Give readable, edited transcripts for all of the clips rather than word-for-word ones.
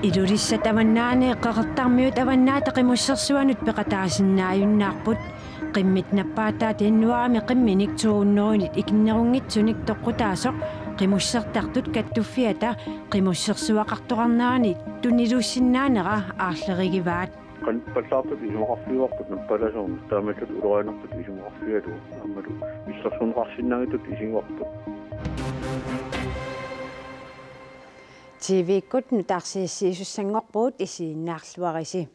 Ilurissa tavannaani qaqartarmiut avannaata qimussersuanut peqataasinnaajunnaarput qimmit nappaattaa tinnuarami qimminik tuunneruinit ikinnerungitsunik toqqutaasoq qimussertartut kattuffiata qimussersuaqartoqarnaani tunilussinnaanera aarlerigivaat qanpallartut isuqarfiuartut nappalasuun taamatut ulorinartut isuqarfialu ammalu issersuunqarsinnagitut isinguartut TV-kut nutaarsiissiisussangorpuut isiinnaarluarisi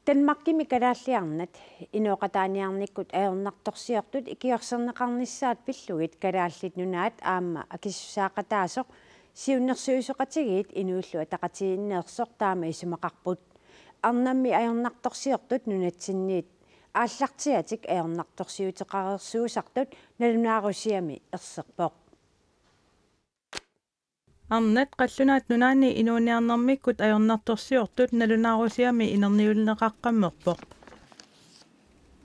Danmarkimi kalaalliarnat inuoqataaniarnikkut ayornartorsiortut ikiorserneqarnissaat pillugit kalaallit nunaat aamma akissussaaqataasoq siunnersuisuqatigiit inuullu ataqatiinneersoq taama isumaqarput arnammi ayornartorsiortut nunatsinniit ааллартиатик аернарторсиутеқарерсуусартут налунааруссиами ерсерпоқ арнат қаллунаат нунаани инууниарнэрмиккут аернарторсиортут налунаарусиами инерниулнеқаққаммерпоқ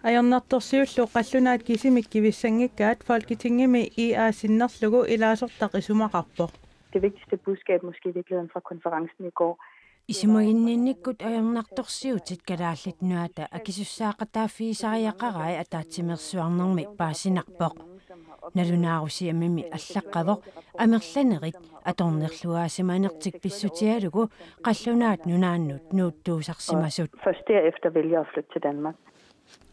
аернарторсиуллу қаллунаат кисимик кивиссангиккаат folketingimi аасиннерлугу илаасортақ исумақарпоқ. Det vigtigste budskab måske i virkeligheden fra konferencen i går. Исимагиннинниккут аернарторсиутит калааллит нуата акисуссаақатааффиисариақарай атаатсимерсуарнерми паасинарпоқ налунаарусиамими аллаққавоқ амерланерит аторнерлуаасиманертик писсутиалугу қаллунаат нунааннут нууттуусарсимасут Først derefter vælger at flytte til Danmark.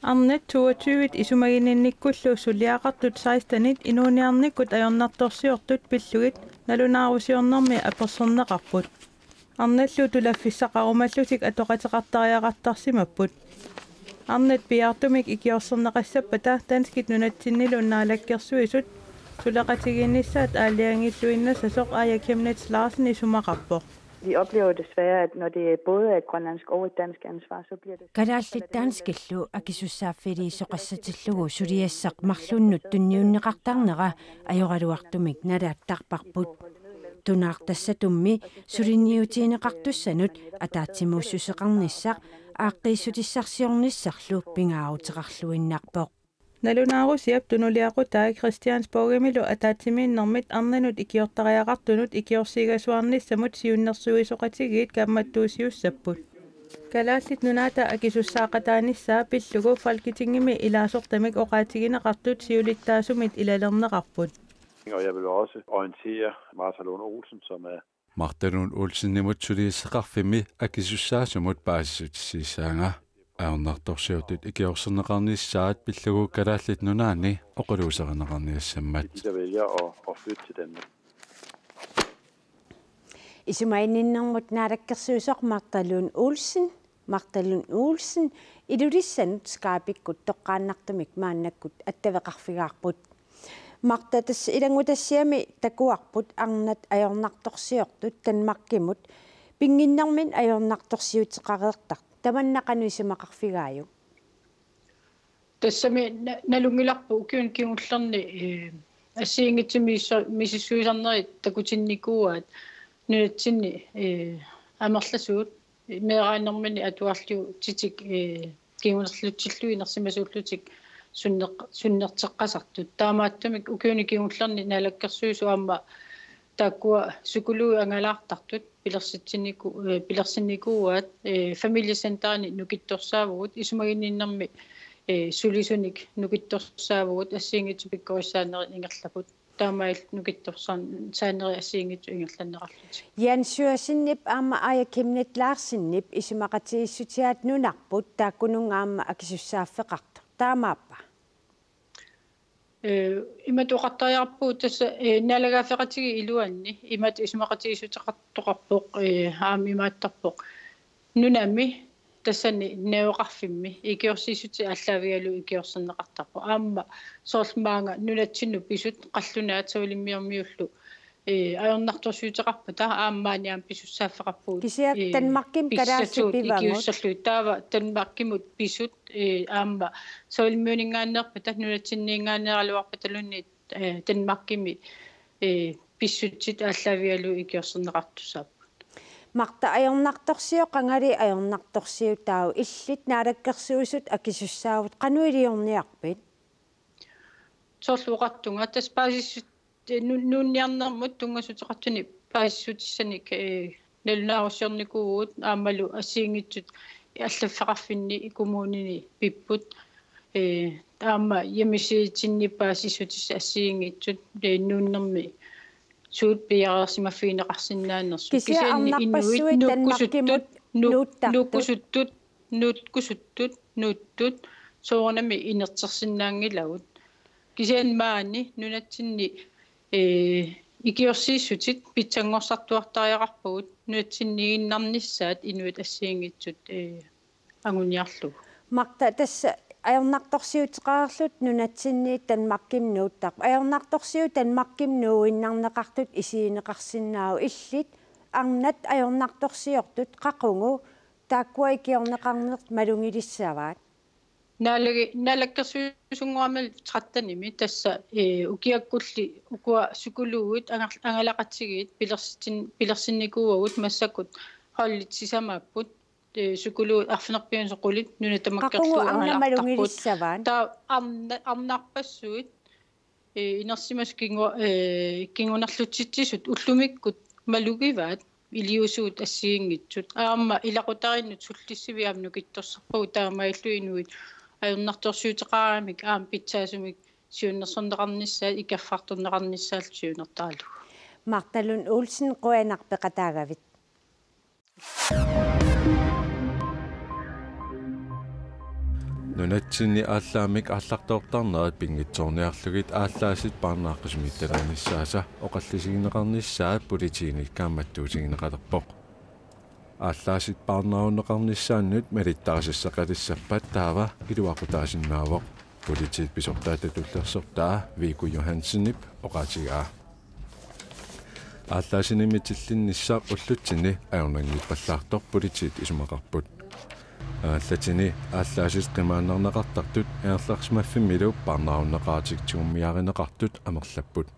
Arnet 22 isumaginninnikkullu suliaqartut 16 inuuniarnikkut ayornartorsiortut pillugit nalunaarusiornermi aperserneqarput арналлу тулаффиссақарумаллутик атоқатеқартариақартарсимаппут арнат пиартумик икиорсернеқассаппата танскит нунатсиннилу наалаккерсуисут сулеқатигиннissaat аалиангиллуиннасасоқ аякемнет Larsen исумақарпоқ. Vi oplever desværre, at når det både er et grønlandsk og et dansk ansvar, så bliver det... Kalaallit taanskillu akissussaaffiliisoqassatillугу сулиассақ марлуннут тунниуннеқартарнера ajоралуартумик налааттарпарпут тунаартассатумми сулинниутиинеқартуссанут атаатсимууссусеқарниссақ ааққииссутиссарсиорниссарлу пингаарутеқарлуиннарпоқ налунаарусиап тунулиақутаа Christiansborgимилу атаатсимииннэрмит арнанут икиортариақартунут икиорсигасуарниссамут сиуннэрсуисоқатигиит камматтуусиуссаппут калааллит нунаата акисуссаақатааниссаа пиллугу folketingimi илаасортамик оқаатигинеқартут сиулиттаасумит илалернеқарпут. Og jeg vil også orientere Martha Lund Olsen, som er Martha Lund Olsen nimut suliisseqarfimi akissussaasumut paasissutissisaanga aornartorsiutut ikiorserneqarnissaat pillugu kalaallit nunaani oquluuserinneqarniassammat. de, der vælger at flytte til Danmark. Isumainninnermut naalakkersuusoq Martha Lund Olsen ilulissannut skaapikkut toqqaannartumik maannakkut attaveqarfigaarput Marta tas ilangutassiami takuarput arnat ajornartorsiortut Danmarkimut pinginnermin ajornartorsiuteqareertart tamannaqanuisimaqarfigaaju тассами налунгиларпу укиун киунгуллерни ассиингитсимииссо мисиссуисарнери такутинникууаат нунатсинни амерласуут меэрааннэрмани атуарлу титик киунерлутсиллуинерсимасууллутик суннертеққасартут таамааттумик укиуникиунгуллерни налаккерсуису аама тааккуа сукулуи ангалаартартут пилерсинникууаат фамилиасентарни нукитторсаавгут исумагинниннэрми сулисуник нукитторсаавгут ассиингитсу пиккориссаанери ингерлапут таамаил нукитторсаан саанери ассиингитсу ингерланнеқарлути Янсуасиннип аама аякемнет Larsenнип исумақатииссутиаат нунарпут тааккунунгаама акисуссааффеқарта таамааппа имат оқартариарпуу тасса налагаафеқатиги илуанни имат исумақатиисутеқартоқарпоқ аами имааттарпоқ нунами тассани неоқарфимми икиорсиисути аллаавигалу икиорсернеқартарпо аама соорлмаанга нунатсинну писут қаллунаат саулиммиормиуллу аернарторсуутеқарпата ааммааниам писуссааффеқарпуут кисиак Danmarkim калаассиппивангут икиуссерлу таава Danmarkimut писут аама саулиммиунингааннерпата нунатсинниингаанералуарпаталунни Danmarkimi писсутсит ааллаавигалу икиорсернеқартусаап Marta ajornartorsiоqangали ajornartorsiutaau illit naalakkersuusut akissussaavut qanuiliorniarpit соорлуqartunga таспаасиссут нунниарнэрмут тунгассутеқартуни паассутиссаник налунаарусиорникуугут аамалу ассиингитсут аллаффеқарфинни коммунини пиппут таама ямисиитиннипаасиссутис ассиингитсут нууннэрми суут пиарерсимаффиинеқарсинаанерсу кисиарнарпассуит танмаркимут нууккусуттут нууттут соорнами инертерсинаангилагут кисиан маани нунатсинни икиорсииссутит питсангорсартуартариақарпагут нуатсиннигиннарниссаат инуит ассиингитсут агуниарлугу макта тасса аернарторсиутеқаарлут нунатсинни танмарким нууттар аернарторсиу танмарким нууиннарнеқартут исиинеқарсинаау иллит арнат аернарторсиортут қақунгу тааккуа икиорнеқарнерт малунгилиссаваат налаккерсуусунгуамал траттаними тасса укиаккулли укуа сукулуугут ангалақатсигиит пилерсинникууагут массакут холлитсисамааппут сукулуу арфинерпиун соқулит нунатамаккерлуу та арнарпассуит инерсимас кингунарлутситсисут уллумиккут малугиваат илиусуут ассиингитсут аама илақутариннут суллиссивиамну китторсарпагу таамаиллу инуит аернарторсуутеқарамик аам питсаасумик сиуннерсорнеқарниссаат икаффарторнеқарниссаал сиунертаалу марталун уулсин қуанарпеқатаагавит нунатсинни ааллаамик ааллартоортарнерат пингитсоорниарлугит ааллаасит паарнааққисумитталерниссааса оқаллисигинеқарниссаат политииник кааматтуусигинеқалерпоқ ааллаасит паарнаунеқарниссааннут малиттарисиссақалиссаппат таава илуақутаасиннаавоқ политиит писортаататуллерсортаа Viggo Johansenip оқаатигаа ааллаасинимитиллиннссаа уллутсини аернангиппаллаартор политиит исумақарпут ааллатини ааллаасис қимааннарнеқартартут аерларсмаффиммилу парнааруннеқаатиктууммиаринеқартут амерлаппут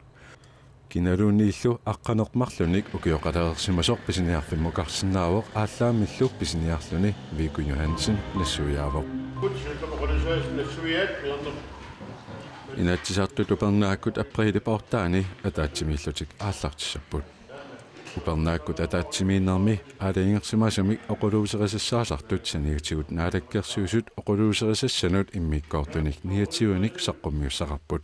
киналууннииллу аққанеқмарлуник укиоқалерсимасор писиниарфиммукарсинаавоқ ааллаамиллу писиниарлуни Viggo Johansen нассуяавоқ инатсисартут упернааккут априлипаортаани атаатсимииллутик ааллартиссаппут упернааккут атаатсимииннарми аалиингерсимасамик оқулуусерисассаасартут санигатигут наалаккерсуусут оқулуусерисассанут иммиккоортуник негативуник саққуммиуссақарпут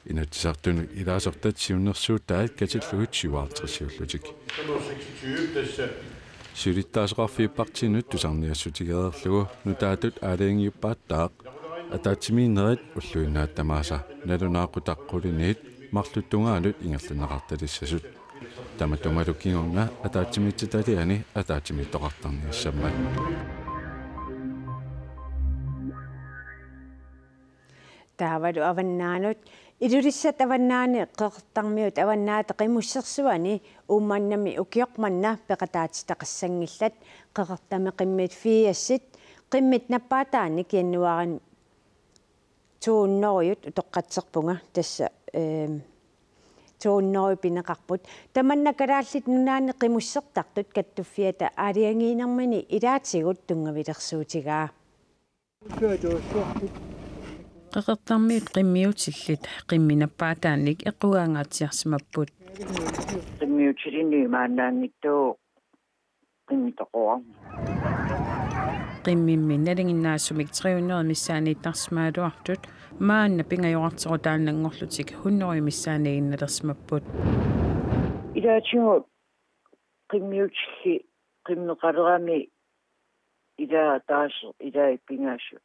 инатсисартуну илаасортат сиуннерсуутаат катиллугут сиваартрисиуллутик сулиттаасеқарфииппартинут тусарниассутигеерлугу нутаатут аалиингиуппааттаақ атаатсимииннерит уллуинаат тамааса налунааққутаққулиниит марлуттунгаалут ингерлунеқарталиссасут таматумалуккингорна атаатсимитситалиани атаатсимиттоқартарниассаммат таавалу аваннаанут илулиссат аваннаани қеқартармиут аваннаата қимуссерсуани уумманнами укиоқманна пеқатаатитақассангиллат қеқартами қиммит фиассит қиммит наппаатаани кианнуаран тууннориут утоққатсерпунга тасса тууннори пинеқарпут таманнакалааллит нунаани қимуссертартут каттуффиата аалиангиинермани илаатигут тунгавилерсуутигаа qeqertarmiut qimmiutillit qimminappaataanik equgaangaatiarsimapпут qimmiutilini maannaannittoo qimmitoqoa qimmimmi nalinginnaasumik 300 missaaniittarsimaaluartut maanna pingajorarterutaannangorlutik 100 missaaniginnalersimapпут ilaatigu qimmiutilli qimmeqalerami ila taasu ila ipingaasu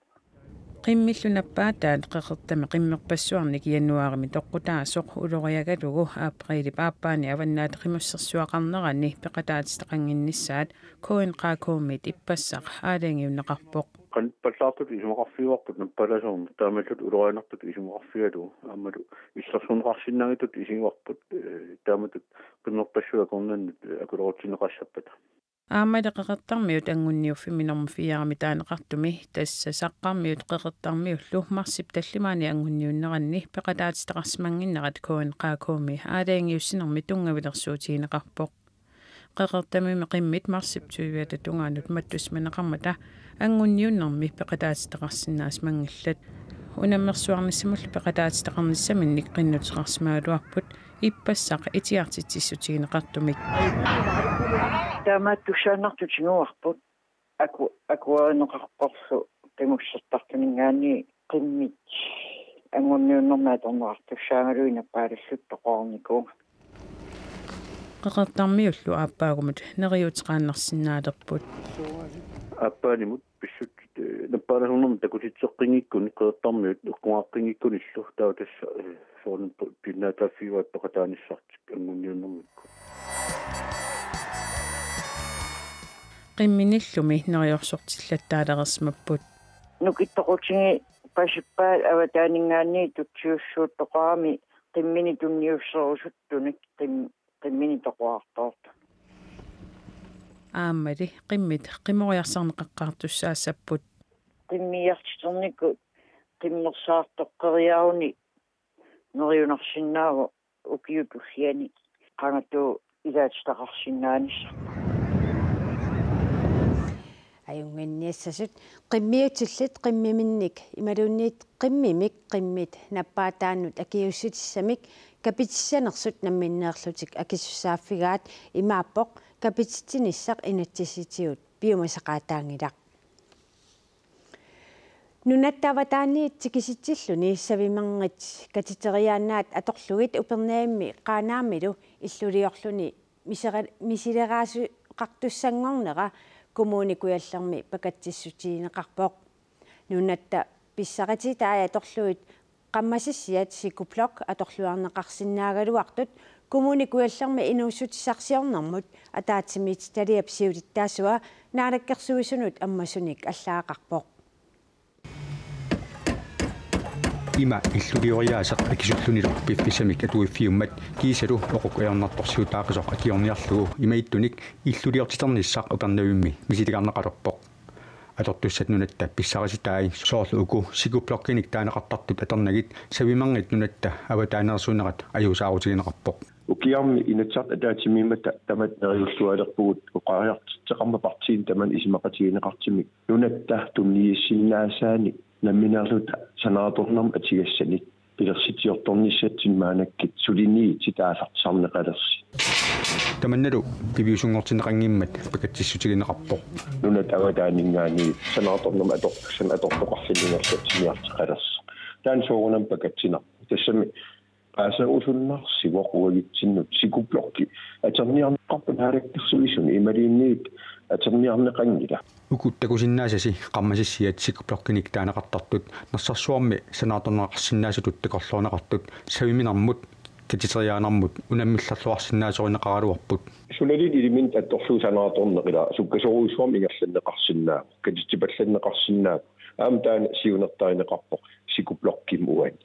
qimmillunappaataat qeqertami qimmerpassuarnik januarimi toqqutaasoq uloriagalugu aprili paappaani avannaat qimussersuaqarnerani peqataatistaqanginnissaat koin qaaqkuumit ippassaq aalangiunneqarpoq qanpallaartut isumoqarfiuarput nappalasoorn taamallut ulorianertut isumoqarfigalu aammalu иллерсунеқарсиннагитут исигуарпут тааmatut qimmerpassuaqornannut akulorutineqassappat аамали qeqertarmiut angunniuffiminорmu fiarami taanеqartumi tassa saqqarmiut qeqertarmiu luhmarsip tallimaani angunniunneranni peqataatistaqarsimanginnerat koin qaaqkuumi aalangiussinermi tungavilersuutigineqarpoq qeqertamimi qimmit marsip tuiviata tungaanut mattusmaneqarmata angunniunnermi peqataatistaqarsinnaasmangillat унаммерсуарниссамуллу пеқатаатитақарниссаминник қиннутеқарсимаалуарпут иппассақ итиартитсиссутигинеқартумик таамааттусааннартутигуарпут акуаанеқарпарсу тимуссертартунингаани қиммит ангунниуннэрмаа торнеқартуссаагалуина паалаллуттоқорнику қеқартармиуллу ааппаагумут нериутеқааннарсинаалерпут аппаанимут писсут наппааласуннэрм такутитсеққингиккуни қеэртармиут уккуааққингиккуниллу таа тасса соорн пиннаатааффиуат пеқатааниссартик ангунниуннэрмикку qimminillumi neriorsortillataalerismapпут нукиттоқутиги пасиппаат аватаанингаани тутсиуссуuттоқарами qиmmини тунниуссерусуттуник qиmmини тоқуартоорта ааммали qиmmит qimoриарсарнеқаққартуссаассаппут qimmiartitorniku qimmersaartoqqeriauni neriunarsinnaavo ukiutussiani qangattu ilaatitaqarsinnaanissa аюнгинниассасут qimmiutullit qimmiminnik imalunniit qimmimik qimmit nappaataannut akiussutissамик kapitissaanersut namminneerlutik akissussaaффигаат имааппоq kapititsinissaq inatsisitiut piumasaqaataangilaq нунаттаватаанниит тикиситсиллуни савимангит катитериааннаат аторлугит упернаамми qaaнаамилу иллулиорлуни мисилераасу qартуссангорнера коммуникуяллерми пакатсиссутиинеқарпоқ нунатта писсарати таая аторлуит qammasиссиат сикуплок аторлуарнеқарсинаагалуартут коммуникуяллерми инууссутиссарсиорнэрмут атаатсимит талиап сиулиттаасуа наалаккерсуисунут аммасуник аллаақарпоқ има иллулиориаасеқ акисуллунилу пиффисамик атуиффиуммат кисалу оқукуярнарторсиутаақисоқ акиорниарлугу имаиттуник иллулиортитерниссақ упернавимми мисилигарнеқалерпоқ атортуссат нунатта писсараситаи соорлу уку сикуплоккиник таанеқартартут атернагит савимангит нунатта аватаанерсунерат аюусаарутигинеқарпоқ укиарми инатсарт атаатимимата тамат нериуллуалерпугут уқариартитеқарма партиин таман исимақатигинеқартимик нунатта туннииссиннаасаани намминерлута санааторнам атигассаник пилерситиорторниссатсимаанаккит сулинии титаалартсарнеқалерси таманналу пивиусунгортинеқангиммат пакатсиссутигинеқарпоқ нунат аватаанингаани санааторнам атортоқарфилингерлатсимиартеқалерс таан соорунам пакатсина тассами аасаусуннарси воқуагитсиннут сикуплокки атерниарнеқарпанаалаккерсуисуни ималиинниит атерниарнеқангила укуттакусиннаасаси qammasиссиат сикуплоккиник таанеқартартут нассарсуарми санааторнеқарсиннаасутут такорлуунеқартут савиминармут катитериаанармут унаммилларлуарсиннаасоринеқаралуарпут сулалин илимин атторлуу санааторнеқила суккасоруисуарми ингерланнеқарсинаа катитипалланнеқарсинаа аам таан сиунертаринеқарпоқ сикуплокким уани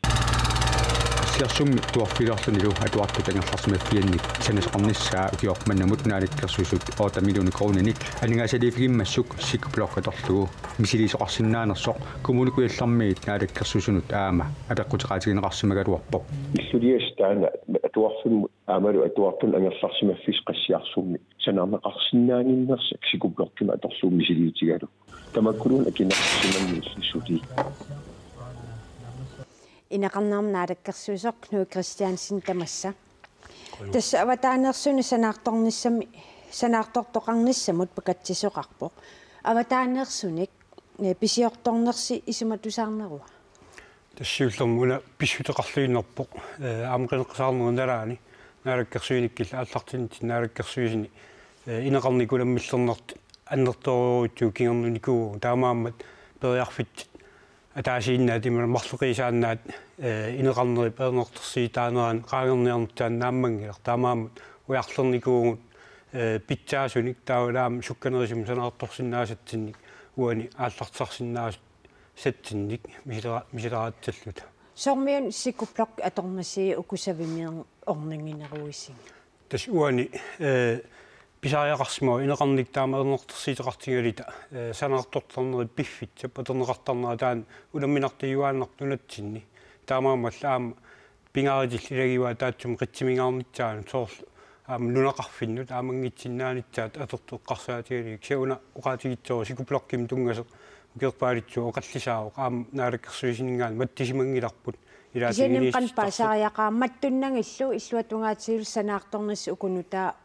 сиарсумми туарфиларлунилу атуартутангерларсимаффианник санасеқарниссаа укиорманнамут нааликкерсусут 8 миллион кроонник анингаасалифигиммассук сикуплоккаторлугу мисилисоқарсинаанерсоқ коммуникуяллармиит нааликкерсусунут аама апеққутеқаатигинеқарсимагалуарпоқ иллулиас таана атуарфимму аамалу атуартун ангерларсимаффис qassiarsuummi санаарнеқарсинааниннерсак сикуплоккима аторлуу мисилиитигалу тамаккулун акинеқарсиманниллиссути инеқарнаарнаалаккерсуисоқ Кнут Кристиансен тамасса тасса аватаанерсуни санаартортоқарниссамут пакатсисоқарпоқ аватаанерсуник писиорторнерси исуматусаарнеруа тассиуллермуна писсутеқарлуиннерпоқ аамақинеққсаарнерналаани наалаккерсуиниккилла аллартинит наалаккерсуисини инеқарникуламмиллернерт аннерторуутсуу кигернуникуу таамааммат периарфит атаасииннаатимана марлеқисааннаат инеқарнери пернертерсиитааneraan qaangerniarnuttaan naammangiler taamaamut ujarlernikууgut питсаасуник таулаам сукканерисим санаартторсиннаасатсинник уани ааллартсарсиннаас сатсинник мисилераатсаллута сормиун сикуплок аторнаси укусавимиер орнингинеруисин тас уани писариақарсимаа инеқарник таамаернертерсиитеқартигалита санаартортарнери пиффит саппатернеқартарнера таан уламминартиюааннартунатсинни таамаамаллаама пингааритиллилагиуа таатсум қитсимингаарнитсаан соорлу аама нунақарфиннут аамангитсиннаанитсаат атертоққарсаатигалик сауна уқаатигитсоо сикуплокким тунгасеқ укерпаалитсу оқаллисаавоқ аама наалаккерсуисиннгаан маттисимангиларпут илаатигинис канпаасариақаамматтуннагиллу иллуатунгаатигил санаарторнис укунута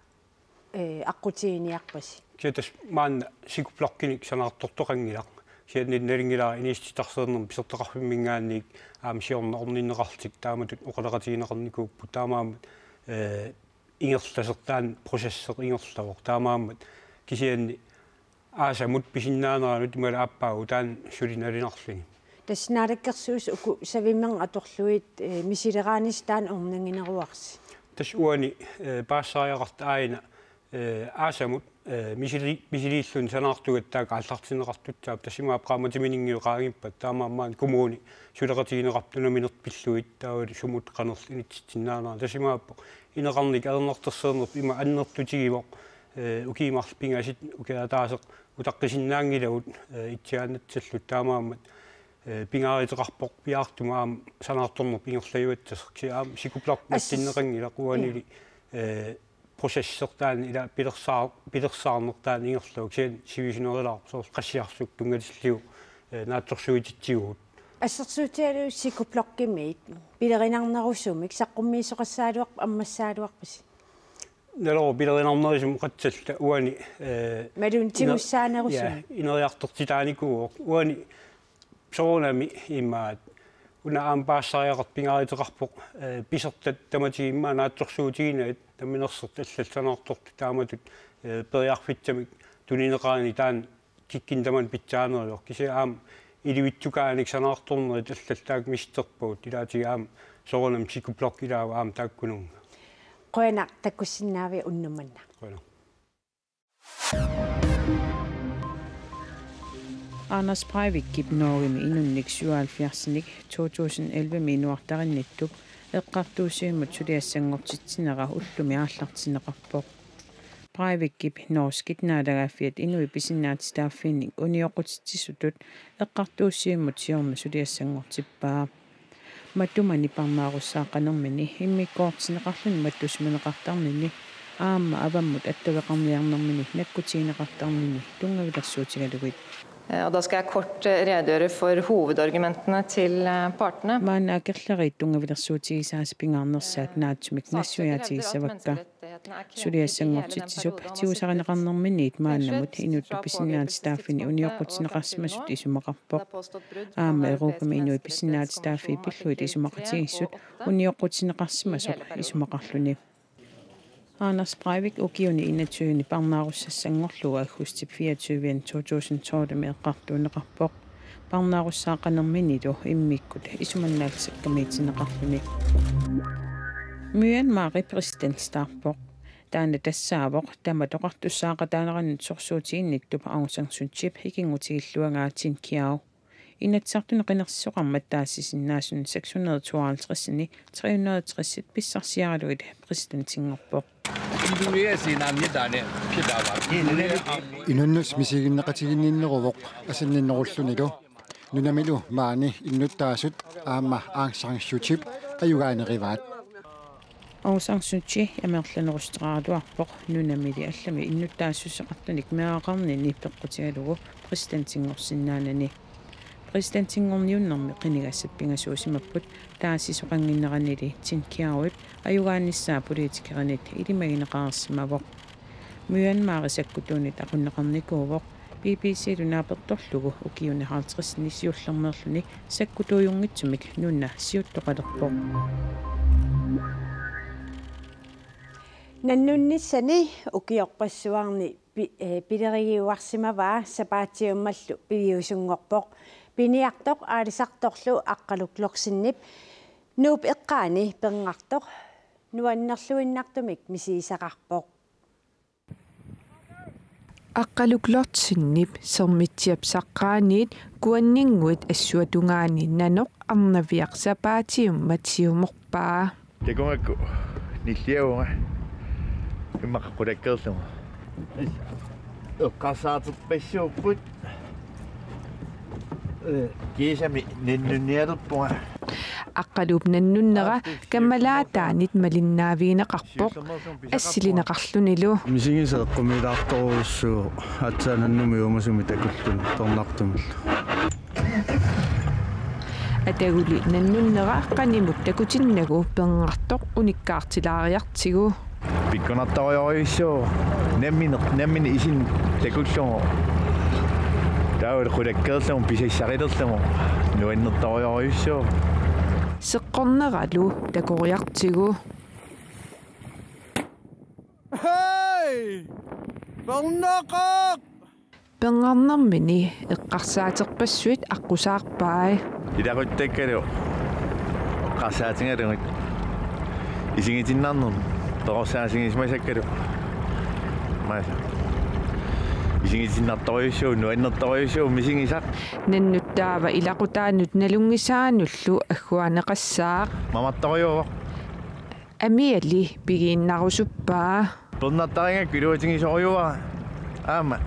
аққутигиниарпаси китас маанна сикуплоркиник санаартортоқангилақ сианнит налингилаа иниститарсернерм писертеқарфиммингаанник аама сиорнерниннеқартик тааматут оқалеқатигинеқарникууппу таамаамат ингерласертаан процессер ингерлавоқ таамаамат кисианни аасамут писиннаанеранут имала аппаагу таан сулиналинарлуни тассинаалеккерсуус уку савимман аторлуит мисилераанис таан орнангинеруарси тас уани паассариақарт аина аасамут мисилииллун санаартугаттаак аллартинеқартутсаап тассимаа прааматиминингиуқаагиппат таамаамаан коммуни сулеқатигинеқартуна минерт пиллуит таавали сумут қанерл инитситсиннаанаа тассимааппо инеқарник алернартерсернерп има аннертутигивоқ укиимарл пингасит укеатаасеқ утаққисиннаангилагут итсиааннатсаллут таамаамат пингааритеқарпоқ пиаартумаам санаарторнерп ингерлаюаттасеқ киаам сикупларп маттиннеқангила қуанили процессертаан ила пилерсаарнертаан ингерлаук сиан сивисинерилаар соорл qassiarsuk tungalilliu наатторсуититсигуут ассерсуутиалу сикуплоркимиит пилеринарнерусумик саққуммиисоқассаалуақ аммассаалуарпис нэлоо пилеринарнерисум қатсалла уани малун тигуссаанерусум инериартортитааникуоқ уани соонами имаат уна ампаассариақарт пингааритеқарпоқ писертат таматигимма наатторсуутигинаат тамминерсерт аллалсанаарторту тааматут периарфитсамик тунинеқаани таан киккин таман питсаанериор кисаам иливитсукааник санаарторнерит аллаллаак мистерпуут илаатигаам соронам сикуплок илаава аам тааккунунга qoyana takkussinnaavi unnumanna Anders Breivik kipnoorimi inunnik 77-nik 2011 minuartarinnittup eqqartuusiimut suliassangortitsinera ullumi aallartineqarpoq Breivik kipnooskit naalagaafiat inui pisinnaatistaafiinnik unioqutitsisutut eqqartuusiimut siorna suliassangortippaa mattumani parmaarussaaqqanermini immikkoortineqarluni mattusmineqartarnini aamma avammut attaveqarniarnermini nakkutiineqartarnini tungavilersuutigaluit. Og da skal jeg kort redegjøre for hovedargumentene til partene. Man akerlarit tungavilersuutigisaaspingaarnersaat naatsumik nassuyaatigisavakka. Suliassangortitsisup tiusarineqarnerminiit maannamut inuttu pisinnaatistaaffini unioqqutineqarsimasut isumaqarpoq. Aamma Euroopami inui pisinnaatistaaffii pilluit isumaqatigissut unioqqutineqarsimasoq isumaqarluni. Anders Breivik ukiuni inatsyni parnaarussassanngorluga aggustip 24 2012 meeqqartuuneqarpoq parnaarussaaqqanerminilu immikkut isumannaalsakkamiitineqarluni Myanmar presidentstaarpoq taana tassaavoq tamatoqartussaaqataaneranut sorsuutiinnittup Aung San Suu Kyi hikingutigilluangaatin kiau inatsartuneqinersoqarmat taassisinnaasuni 652-ni 360 pissarsiaraluit presidentingorpoq Inunus misiginneqatiginninneruvoq asanninnerullunilu nunamilu maani innuttaasut aamma Aung San Suu Kyi ayugaanerivaat Aung San Suu Kyi yamerlanerusteraatuarpoq nunamili allami innuttaassusseqartunik meaqarnini peqqutigalugu presidentingorsinnaanani presidentingorniunnermi qinigassat pingasuusimapput taassisoqanginneranili tinkiaruit ayugaannissaa politikeranit ilimagineqaarsimavoq Myanmar sakkutuunit aqunneqarnikuuvoq BBC lunaapertorlugu ukiuni 50 nisiullermerluni sakkutuujungitsumik nunna siuttoqalerpoq nannunissani ukiorpassuarni pilerigiuarsimavaa sapaatiummallu piliusungorpoq piniartoq aalisartorlu aqqaluklorsinnip nuup eqqaani penngartoq nuannerluinnartumik misiisaqarpoq aqqaluklorsinnip sermitsiapsaqqaaniit kuanninguit assuatungaani nanoq arnaviaq sapaatium matsiumorpaa takungaku nilliaunga immaqqulakkerluga uqqarsaaterpassuupput kiisami ninnunnialerpunga аққалуп наннуннера каммалаатаанит малиннаавиинеқарпоқ ассилинеқарлунилу мисигисеққумилаарторуссуу атсаананнуми умасуми такуллун торнартумилла атагули наннуннера қанимут такутиннагу пенгартоқ униккаартилаариартигу пикконартариориуссуу наммини исин такуллумо таавал хулаккерлум писиссарилерлуму нуаннертариориуссуу сеққорнералу такориартигу хей барнақақ пенгарнэрмини эққарсаатерпассуит аққусаарпаа иларуттаккалу қарсаатингалугит исигитиннарнер торсаасигисмасаккалу маса исигитиннарторюссуу нуаннерторюссуу мисигисақ наннуттаава илақутаанут налунгисаануллу аггуанеқассаақ маматторюова амиали пигииннарусуппаа пернаттарингак килуатингисориуа аама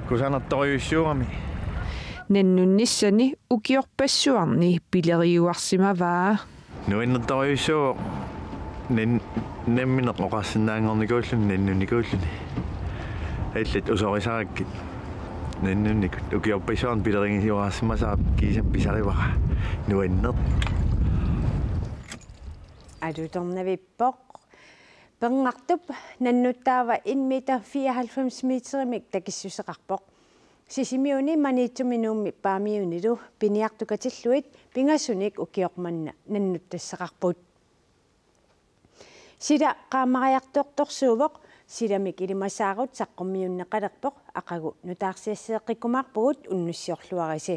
кусанарторюссуугами наннунниссани укиорпассуарни пилериуарсимаваа нуаннерторюссуу намминеқ оқарсинаангорникууллун наннуникууллуни аллат усорисараккит наннунникут укиорпассуарни пилерингисуарсимасаа кисам писаривара нуаннер адуторнавиппоқ пенгартуп наннуттаава 1 метр 94 метримик такиссусеқарпоқ сисимиуни маниитсуминуумми паамиунилу пиниартукатиллуит пингасуник укиорманна наннуттассақарпут сида qaamariartoortorsuuvoq silamik ilimasaagut saqqummiunneqalerpoq aqagu nutaarsiassiiqqikkumaarpugut unnussiorluarisi